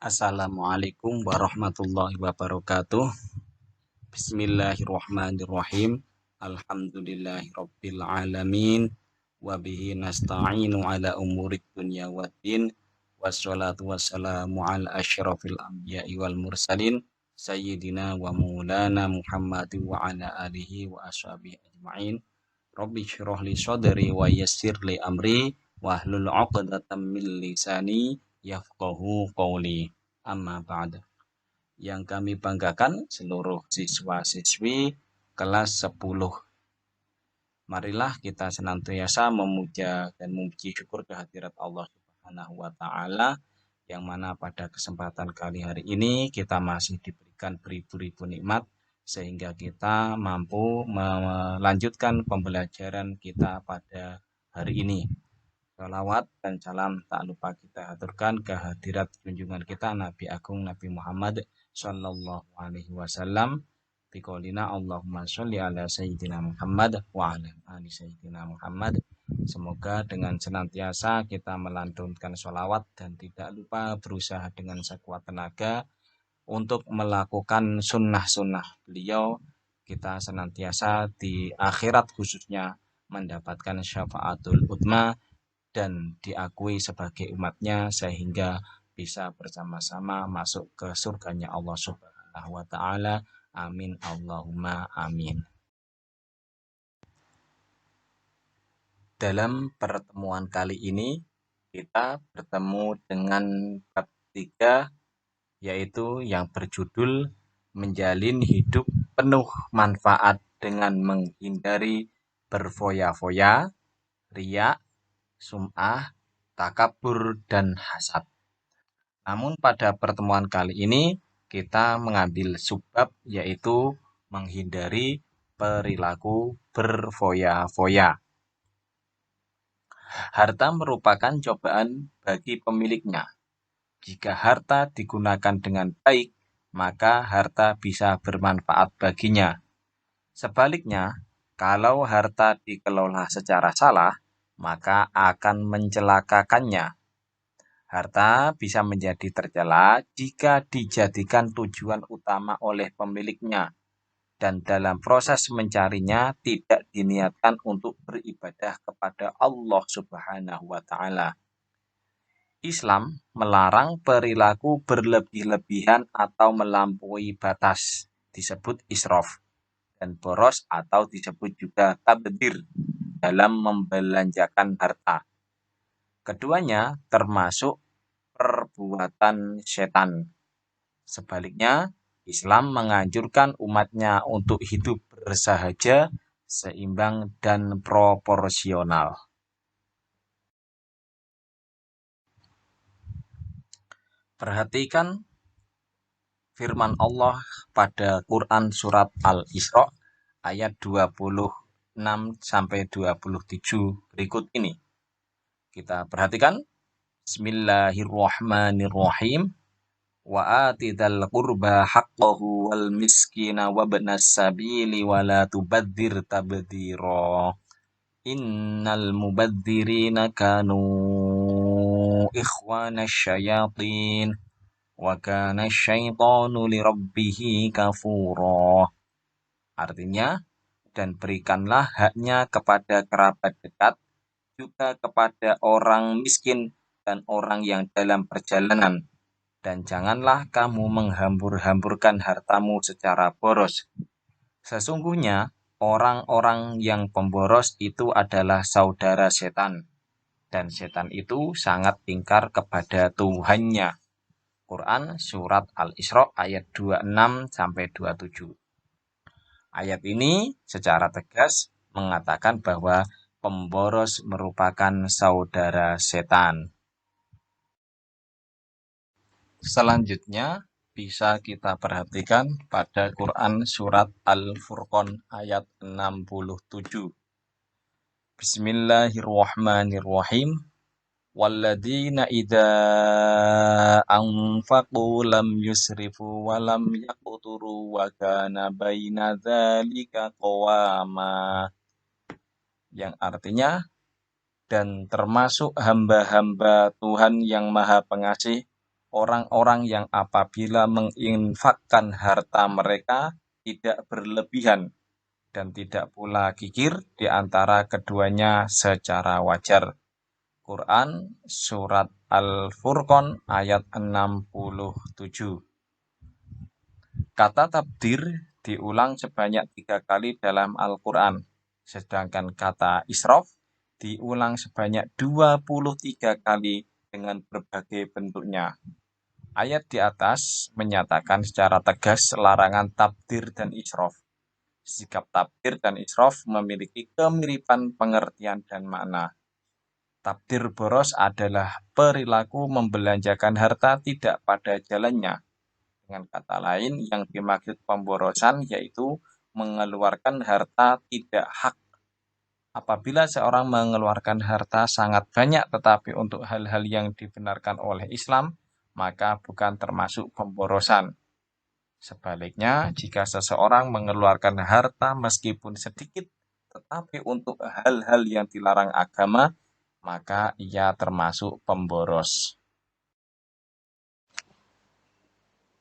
Assalamualaikum warahmatullahi wabarakatuh. Bismillahirrahmanirrahim. Alhamdulillahirabbil alamin. Wa bihi nasta'inu ala umurid dunya waddin. Wassalatu wassalamu ala asyrafil anbiya'i wal mursalin sayyidina wa maulana Muhammadin wa ala alihi wa ashabihi ajma'in. Rabbi syrah li sadri wa yassir li amri wahlul 'uqdatam min lisani yafqahu qawli. Amma ba'da. Yang kami banggakan seluruh siswa-siswi kelas 10. Marilah kita senantiasa memuja dan memuji syukur kehadirat Allah Subhanahu wa taala yang mana pada kesempatan kali hari ini kita masih diberikan beribu-ribu nikmat sehingga kita mampu melanjutkan pembelajaran kita pada hari ini. Salawat dan salam tak lupa kita aturkan kehadirat junjungan kita Nabi Agung Nabi Muhammad Sallallahu Alaihi Wasallam. Biqaulina Allahumma sholli ala Sayyidina Muhammad wa ala ali Sayyidina Muhammad. Semoga dengan senantiasa kita melantunkan sholawat dan tidak lupa berusaha dengan sekuat tenaga untuk melakukan sunnah-sunnah beliau. Kita senantiasa di akhirat khususnya mendapatkan syafaatul utma dan diakui sebagai umatnya sehingga bisa bersama-sama masuk ke surganya Allah Subhanahu wa taala. Amin Allahumma amin. Dalam pertemuan kali ini kita bertemu dengan bab 3 yaitu yang berjudul menjalin hidup penuh manfaat dengan menghindari berfoya-foya, riya, sum'ah, takabur, dan hasad. Namun pada pertemuan kali ini kita mengambil subbab yaitu menghindari perilaku berfoya-foya. Harta merupakan cobaan bagi pemiliknya. Jika harta digunakan dengan baik, maka harta bisa bermanfaat baginya. Sebaliknya, kalau harta dikelola secara salah, maka akan mencelakakannya. Harta bisa menjadi tercela jika dijadikan tujuan utama oleh pemiliknya dan dalam proses mencarinya tidak diniatkan untuk beribadah kepada Allah Subhanahu wa taala. Islam melarang perilaku berlebih-lebihan atau melampaui batas, disebut israf, dan boros atau disebut juga tabdzir dalam membelanjakan harta. Keduanya termasuk perbuatan setan. Sebaliknya, Islam menganjurkan umatnya untuk hidup bersahaja, seimbang, dan proporsional. Perhatikan firman Allah pada Quran surat Al-Isra ayat 26-27 berikut ini. Kita perhatikan. Bismillahirrahmanirrahim. Wa atidal qurba haqqahu wal miskina wabnas sabili wa la tubadzir tabdzira. Innal mubadzirina kanu ikhwanasy syayatin wa kana syaitanu lirabbihi kafura. Artinya, dan berikanlah haknya kepada kerabat dekat, juga kepada orang miskin dan orang yang dalam perjalanan. Dan janganlah kamu menghambur-hamburkan hartamu secara boros. Sesungguhnya orang-orang yang pemboros itu adalah saudara setan. Dan setan itu sangat ingkar kepada Tuhannya. Quran surat Al-Isra ayat 26-27. Ayat ini secara tegas mengatakan bahwa pemboros merupakan saudara setan. Selanjutnya bisa kita perhatikan pada Quran surat Al-Furqan ayat 67. Bismillahirrahmanirrahim. Walladzina idza anfaqu lam yusrifu wa lam yaqturu wa kana baina dzalika qawama. Yang artinya, dan termasuk hamba-hamba Tuhan yang Maha Pengasih, orang-orang yang apabila menginfakkan harta mereka tidak berlebihan dan tidak pula kikir di antara keduanya secara wajar. Quran Surat Al-Furqan ayat 67. Kata tabdir diulang sebanyak 3 kali dalam Al-Quran, sedangkan kata israf diulang sebanyak 23 kali dengan berbagai bentuknya. Ayat di atas menyatakan secara tegas larangan tabdir dan israf. Sikap tabdir dan israf memiliki kemiripan pengertian dan makna. Tabdir boros adalah perilaku membelanjakan harta tidak pada jalannya. Dengan kata lain, yang dimaksud pemborosan yaitu mengeluarkan harta tidak hak. Apabila seorang mengeluarkan harta sangat banyak tetapi untuk hal-hal yang dibenarkan oleh Islam, maka bukan termasuk pemborosan. Sebaliknya, jika seseorang mengeluarkan harta meskipun sedikit tetapi untuk hal-hal yang dilarang agama, maka ia termasuk pemboros.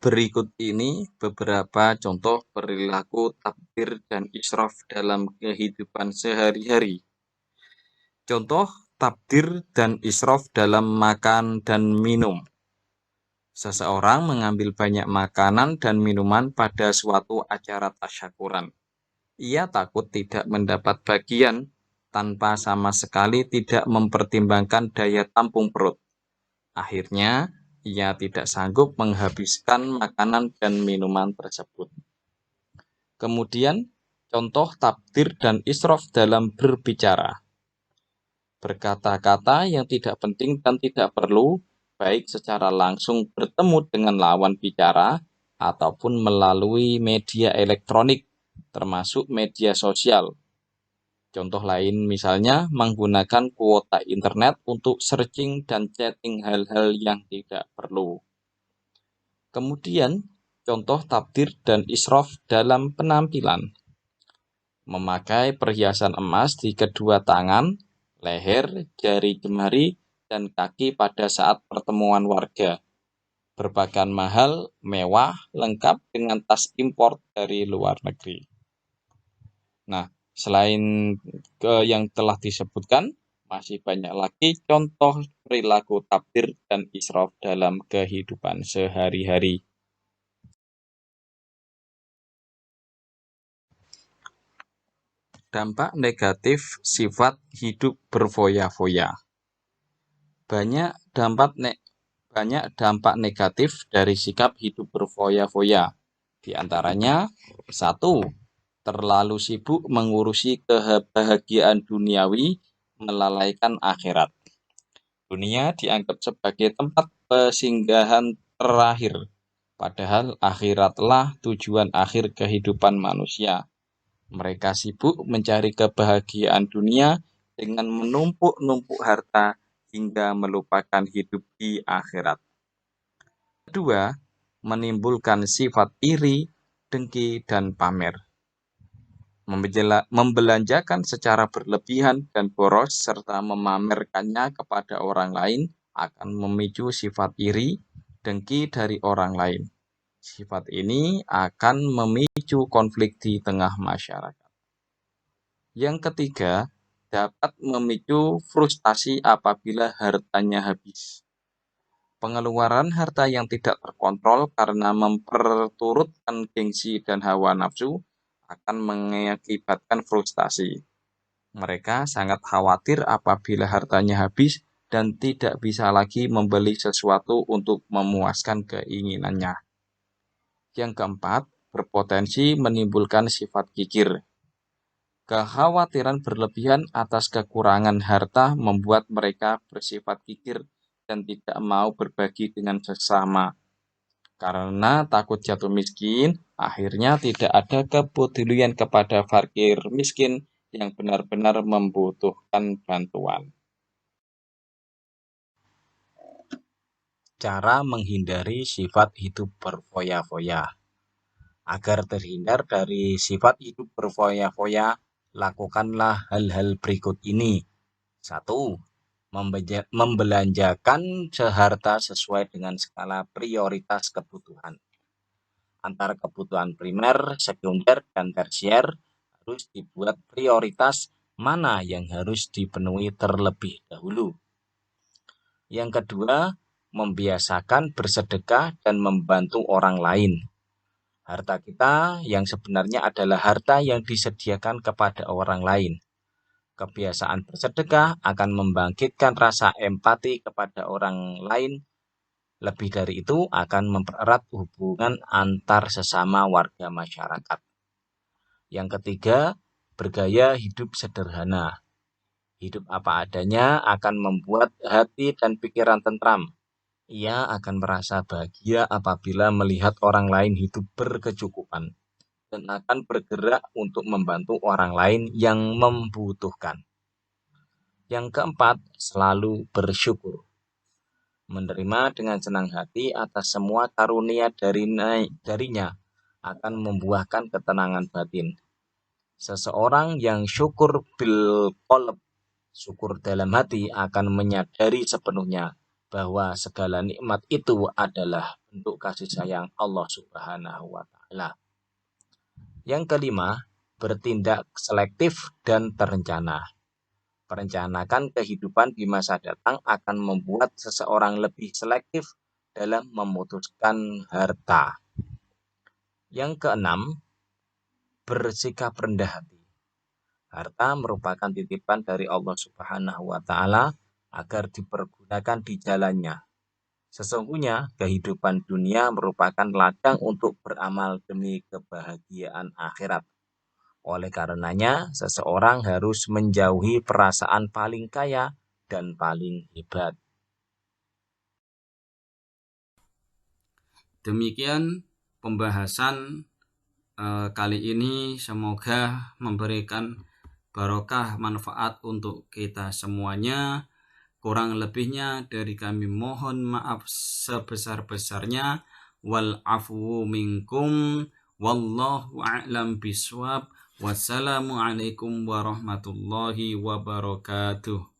Berikut ini beberapa contoh perilaku tabdir dan israf dalam kehidupan sehari-hari. Contoh tabdir dan israf dalam makan dan minum. Seseorang mengambil banyak makanan dan minuman pada suatu acara tasyakuran. Ia takut tidak mendapat bagian tanpa sama sekali tidak mempertimbangkan daya tampung perut. Akhirnya, ia tidak sanggup menghabiskan makanan dan minuman tersebut. Kemudian, contoh tabdir dan israf dalam berbicara. Berkata-kata yang tidak penting dan tidak perlu, baik secara langsung bertemu dengan lawan bicara ataupun melalui media elektronik, termasuk media sosial. Contoh lain misalnya menggunakan kuota internet untuk searching dan chatting hal-hal yang tidak perlu. Kemudian, contoh tabdir dan israf dalam penampilan. Memakai perhiasan emas di kedua tangan, leher, jari jemari, dan kaki pada saat pertemuan warga. Berpakaian mahal, mewah, lengkap dengan tas impor dari luar negeri. Nah, selain yang telah disebutkan, masih banyak lagi contoh perilaku tabdir dan israf dalam kehidupan sehari-hari. Dampak negatif sifat hidup berfoya-foya. Banyak dampak negatif dari sikap hidup berfoya-foya. Di antaranya, 1. Terlalu sibuk mengurusi kebahagiaan duniawi, melalaikan akhirat. Dunia dianggap sebagai tempat persinggahan terakhir, padahal akhiratlah tujuan akhir kehidupan manusia. Mereka sibuk mencari kebahagiaan dunia dengan menumpuk-numpuk harta hingga melupakan hidup di akhirat. 2. Menimbulkan sifat iri, dengki, dan pamer. Membelanjakan secara berlebihan dan boros serta memamerkannya kepada orang lain akan memicu sifat iri, dengki dari orang lain. Sifat ini akan memicu konflik di tengah masyarakat. Yang ketiga, dapat memicu frustasi apabila hartanya habis. Pengeluaran harta yang tidak terkontrol karena memperturutkan gengsi dan hawa nafsu akan mengakibatkan frustasi. Mereka sangat khawatir apabila hartanya habis dan tidak bisa lagi membeli sesuatu untuk memuaskan keinginannya. Yang keempat, berpotensi menimbulkan sifat kikir. Kekhawatiran berlebihan atas kekurangan harta membuat mereka bersifat kikir dan tidak mau berbagi dengan sesama. Karena takut jatuh miskin, akhirnya tidak ada kepedulian kepada fakir miskin yang benar-benar membutuhkan bantuan. Cara menghindari sifat hidup berfoya-foya. Agar terhindar dari sifat hidup berfoya-foya, lakukanlah hal-hal berikut ini. 1. membelanjakan seharta sesuai dengan skala prioritas kebutuhan. Antara kebutuhan primer, sekunder, dan tersier harus dibuat prioritas mana yang harus dipenuhi terlebih dahulu. Yang kedua, membiasakan bersedekah dan membantu orang lain. Harta kita yang sebenarnya adalah harta yang disediakan kepada orang lain. Kebiasaan bersedekah akan membangkitkan rasa empati kepada orang lain. Lebih dari itu, akan mempererat hubungan antar sesama warga masyarakat. Yang ketiga, bergaya hidup sederhana. Hidup apa adanya akan membuat hati dan pikiran tentram. Ia akan merasa bahagia apabila melihat orang lain hidup berkecukupan dan akan bergerak untuk membantu orang lain yang membutuhkan. Yang keempat, selalu bersyukur. Menerima dengan senang hati atas semua karunia darinya akan membuahkan ketenangan batin. Seseorang yang syukur bil qalb, syukur dalam hati, akan menyadari sepenuhnya bahwa segala nikmat itu adalah bentuk kasih sayang Allah Subhanahu wa Ta'ala. Yang kelima, bertindak selektif dan terencana. Merencanakan kehidupan di masa datang akan membuat seseorang lebih selektif dalam memutuskan harta. Yang keenam, bersikap rendah hati. Harta merupakan titipan dari Allah Subhanahu wa Ta'ala agar dipergunakan di jalannya. Sesungguhnya kehidupan dunia merupakan ladang untuk beramal demi kebahagiaan akhirat. Oleh karenanya, seseorang harus menjauhi perasaan paling kaya dan paling hebat. Demikian pembahasan kali ini, semoga memberikan barokah manfaat untuk kita semuanya. Kurang lebihnya dari kami mohon maaf sebesar-besarnya. Wal afu minkum wallahu a'lam bishawab. Wassalamualaikum warahmatullahi wabarakatuh.